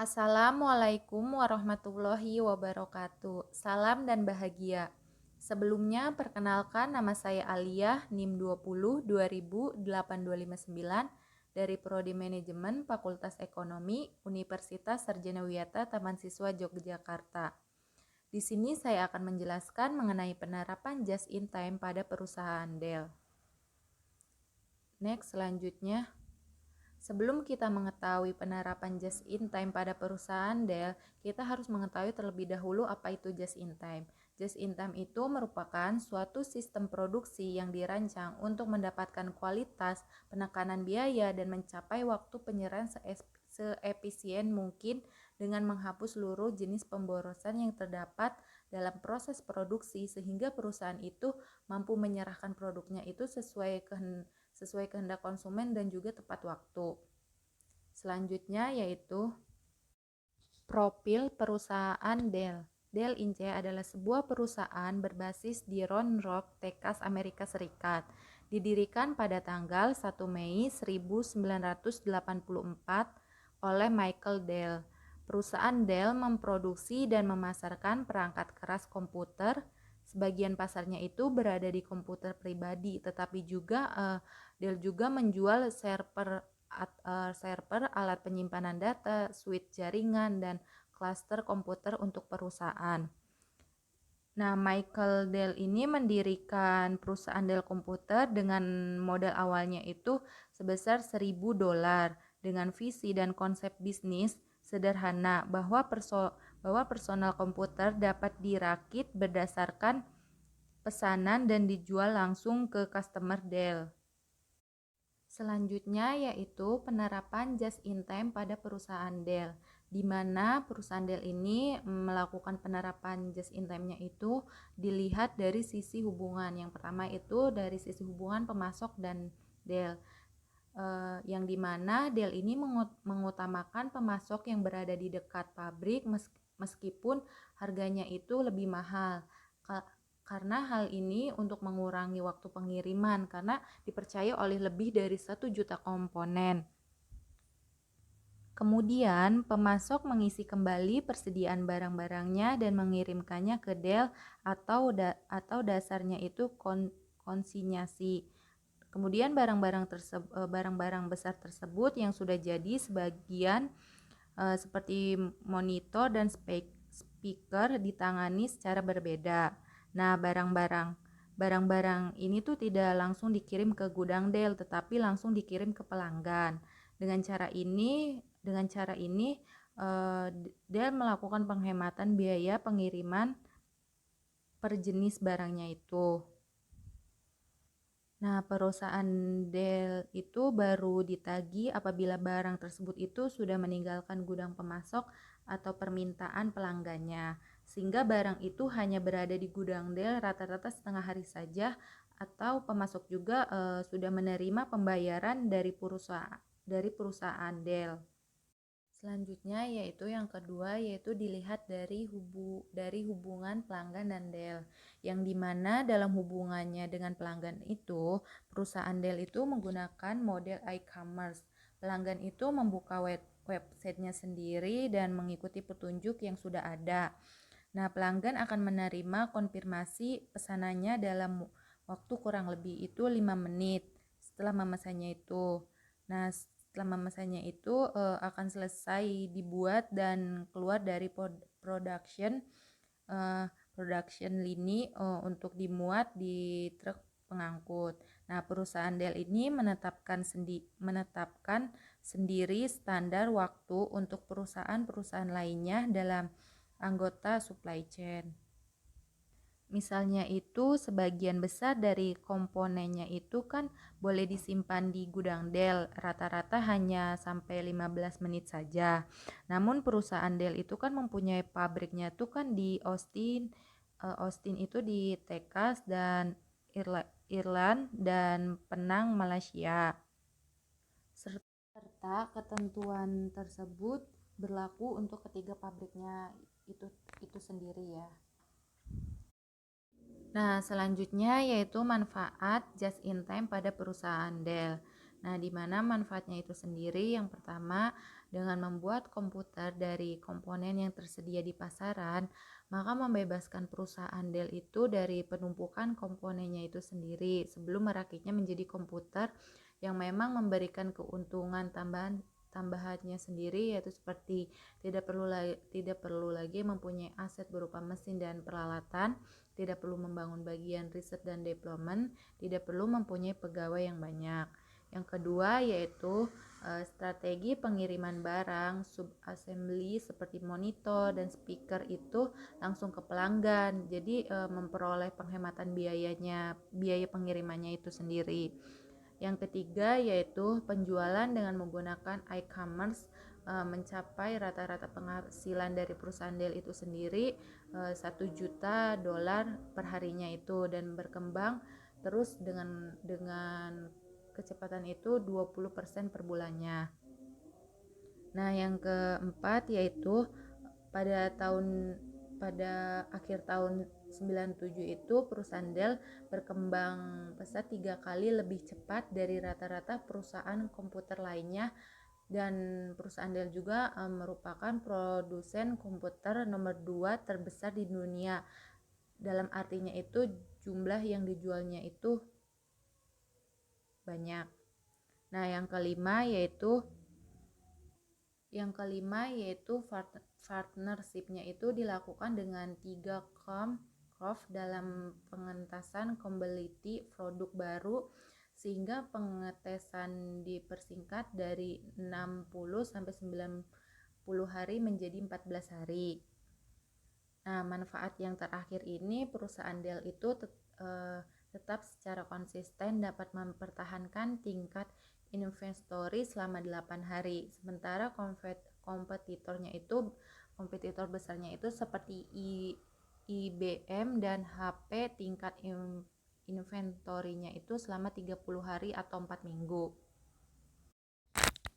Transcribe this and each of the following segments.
Assalamualaikum warahmatullahi wabarakatuh. Salam dan bahagia. Sebelumnya perkenalkan nama saya Aliyah NIM 20 2008 259 dari Prodi Manajemen Fakultas Ekonomi Universitas Sarjana Wiyata Taman Siswa Yogyakarta. Di sini saya akan menjelaskan mengenai penerapan just in time pada perusahaan Dell. Next, selanjutnya. Sebelum kita mengetahui penerapan just in time pada perusahaan Dell, kita harus mengetahui terlebih dahulu apa itu just in time. Just in time itu merupakan suatu sistem produksi yang dirancang untuk mendapatkan kualitas, penekanan biaya, dan mencapai waktu penyerahan seefisien mungkin dengan menghapus seluruh jenis pemborosan yang terdapat dalam proses produksi sehingga perusahaan itu mampu menyerahkan produknya itu sesuai kehendak konsumen dan juga tepat waktu. Selanjutnya yaitu profil perusahaan Dell. Dell Inc. adalah sebuah perusahaan berbasis di Round Rock, Texas, Amerika Serikat. Didirikan pada tanggal 1 Mei 1984 oleh Michael Dell. Perusahaan Dell memproduksi dan memasarkan perangkat keras komputer. Sebagian pasarnya itu berada di komputer pribadi, tetapi juga Dell juga menjual server, alat penyimpanan data, switch jaringan, dan klaster komputer untuk perusahaan. Nah, Michael Dell ini mendirikan perusahaan Dell Computer dengan modal awalnya itu sebesar $1.000 dengan visi dan konsep bisnis sederhana bahwa personal komputer dapat dirakit berdasarkan pesanan dan dijual langsung ke customer Dell. Selanjutnya yaitu penerapan just in time pada perusahaan Dell, di mana perusahaan Dell ini melakukan penerapan just in time-nya itu dilihat dari sisi hubungan. Yang pertama itu dari sisi hubungan pemasok dan Dell, yang dimana Dell ini mengutamakan pemasok yang berada di dekat pabrik meskipun harganya itu lebih mahal, karena hal ini untuk mengurangi waktu pengiriman karena dipercaya oleh lebih dari 1 juta komponen. Kemudian pemasok mengisi kembali persediaan barang-barangnya dan mengirimkannya ke Dell atau dasarnya itu konsinyasi. Kemudian barang-barang besar tersebut yang sudah jadi sebagian seperti monitor dan speaker ditangani secara berbeda. Nah, barang-barang ini tuh tidak langsung dikirim ke gudang Dell, tetapi langsung dikirim ke pelanggan. Dengan cara ini Dell melakukan penghematan biaya pengiriman per jenis barangnya itu. Nah, perusahaan Dell itu baru ditagih apabila barang tersebut itu sudah meninggalkan gudang pemasok atau permintaan pelanggannya, sehingga barang itu hanya berada di gudang Dell rata-rata setengah hari saja, atau pemasok juga sudah menerima pembayaran dari perusahaan Dell. Selanjutnya yaitu yang kedua yaitu dilihat dari hubungan pelanggan dan Dell, yang dimana dalam hubungannya dengan pelanggan itu perusahaan Dell itu menggunakan model e-commerce. Pelanggan itu membuka websitenya sendiri dan mengikuti petunjuk yang sudah ada. Nah, pelanggan akan menerima konfirmasi pesanannya dalam waktu kurang lebih itu 5 menit setelah memesannya itu. Nah, setelah memesannya itu akan selesai dibuat dan keluar dari production lini untuk dimuat di truk pengangkut. Nah, perusahaan Dell ini menetapkan sendiri standar waktu untuk perusahaan-perusahaan lainnya dalam anggota supply chain. Misalnya itu sebagian besar dari komponennya itu kan boleh disimpan di gudang Dell, rata-rata hanya sampai 15 menit saja. Namun perusahaan Dell itu kan mempunyai pabriknya tuh kan di Austin itu di Texas dan Irland dan Penang, Malaysia. Serta ketentuan tersebut berlaku untuk ketiga pabriknya itu sendiri ya. Nah, selanjutnya yaitu manfaat just in time pada perusahaan Dell. Nah, di mana manfaatnya itu sendiri yang pertama Dengan membuat komputer dari komponen yang tersedia di pasaran, maka membebaskan perusahaan Dell itu dari penumpukan komponennya itu sendiri sebelum merakitnya menjadi komputer yang memang memberikan keuntungan tambahannya sendiri, yaitu seperti tidak perlu lagi mempunyai aset berupa mesin dan peralatan, tidak perlu membangun bagian riset dan development, tidak perlu mempunyai pegawai yang banyak. Yang kedua yaitu strategi pengiriman barang subassembly seperti monitor dan speaker itu langsung ke pelanggan. Jadi memperoleh penghematan biaya pengirimannya itu sendiri. Yang ketiga yaitu penjualan dengan menggunakan e-commerce mencapai rata-rata penghasilan dari perusahaan Dell itu sendiri 1 juta dolar per harinya itu, dan berkembang terus dengan kecepatan itu 20% per bulannya. Nah, yang keempat yaitu pada akhir tahun 97 itu perusahaan Dell berkembang pesat 3 kali lebih cepat dari rata-rata perusahaan komputer lainnya, dan perusahaan Dell juga merupakan produsen komputer nomor 2 terbesar di dunia. Dalam artinya itu jumlah yang dijualnya itu banyak. Nah, yang kelima yaitu partnership-nya itu dilakukan dengan 3 Commonwealth dalam pengentasan compatibility produk baru, sehingga pengetesan dipersingkat dari 60 sampai 90 hari menjadi 14 hari. Nah, manfaat yang terakhir ini perusahaan Dell itu tetap secara konsisten dapat mempertahankan tingkat inventory selama 8 hari. Sementara kompetitor besarnya itu seperti IBM dan HP tingkat inventory-nya itu selama 30 hari atau 4 minggu.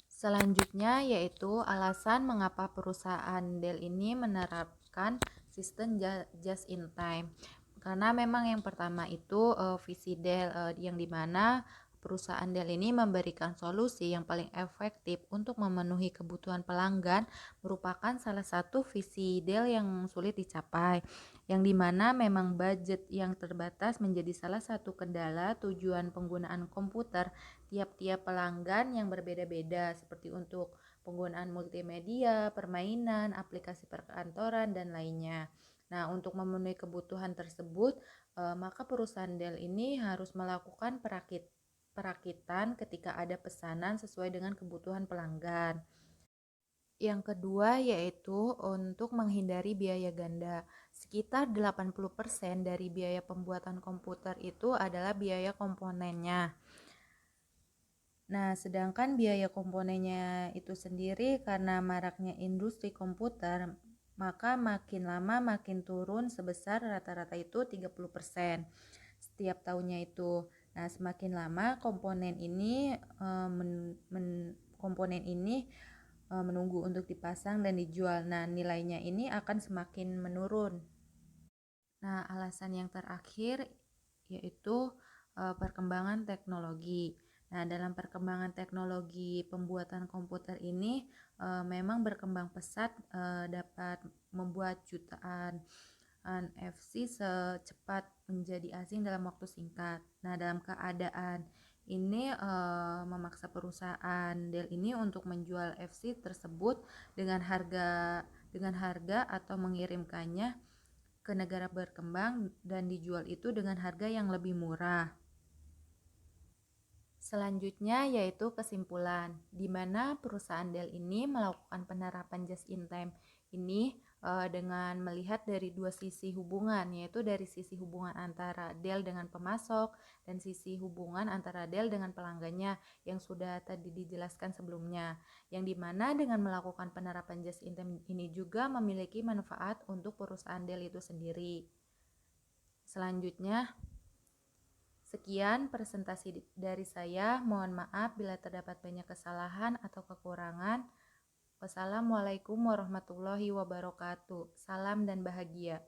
Selanjutnya yaitu alasan mengapa perusahaan Dell ini menerapkan sistem just in time. Karena memang yang pertama itu visi Dell yang dimana perusahaan Dell ini memberikan solusi yang paling efektif untuk memenuhi kebutuhan pelanggan, merupakan salah satu visi Dell yang sulit dicapai, yang dimana memang budget yang terbatas menjadi salah satu kendala tujuan penggunaan komputer tiap-tiap pelanggan yang berbeda-beda, seperti untuk penggunaan multimedia, permainan, aplikasi perkantoran, dan lainnya. Nah, untuk memenuhi kebutuhan tersebut, maka perusahaan Dell ini harus melakukan perakitan ketika ada pesanan sesuai dengan kebutuhan pelanggan. Yang kedua yaitu untuk menghindari biaya ganda. Sekitar 80% dari biaya pembuatan komputer itu adalah biaya komponennya. Nah, sedangkan biaya komponennya itu sendiri karena maraknya industri komputer, maka makin lama makin turun sebesar rata-rata itu 30% setiap tahunnya itu. Nah, semakin lama komponen ini menunggu untuk dipasang dan dijual. Nah, nilainya ini akan semakin menurun. Nah, alasan yang terakhir yaitu perkembangan teknologi. Nah, dalam perkembangan teknologi pembuatan komputer ini memang berkembang pesat, dapat membuat jutaan NFC secepat menjadi asing dalam waktu singkat. Nah, dalam keadaan ini memaksa perusahaan Dell ini untuk menjual FC tersebut dengan harga atau mengirimkannya ke negara berkembang dan dijual itu dengan harga yang lebih murah. Selanjutnya yaitu kesimpulan, di mana perusahaan Dell ini melakukan penerapan just in time ini dengan melihat dari dua sisi hubungan, yaitu dari sisi hubungan antara Dell dengan pemasok dan sisi hubungan antara Dell dengan pelanggannya yang sudah tadi dijelaskan sebelumnya, yang dimana dengan melakukan penerapan just in time ini juga memiliki manfaat untuk perusahaan Dell itu sendiri. Selanjutnya, sekian presentasi dari saya. Mohon maaf bila terdapat banyak kesalahan atau kekurangan. Wassalamualaikum warahmatullahi wabarakatuh. Salam dan bahagia.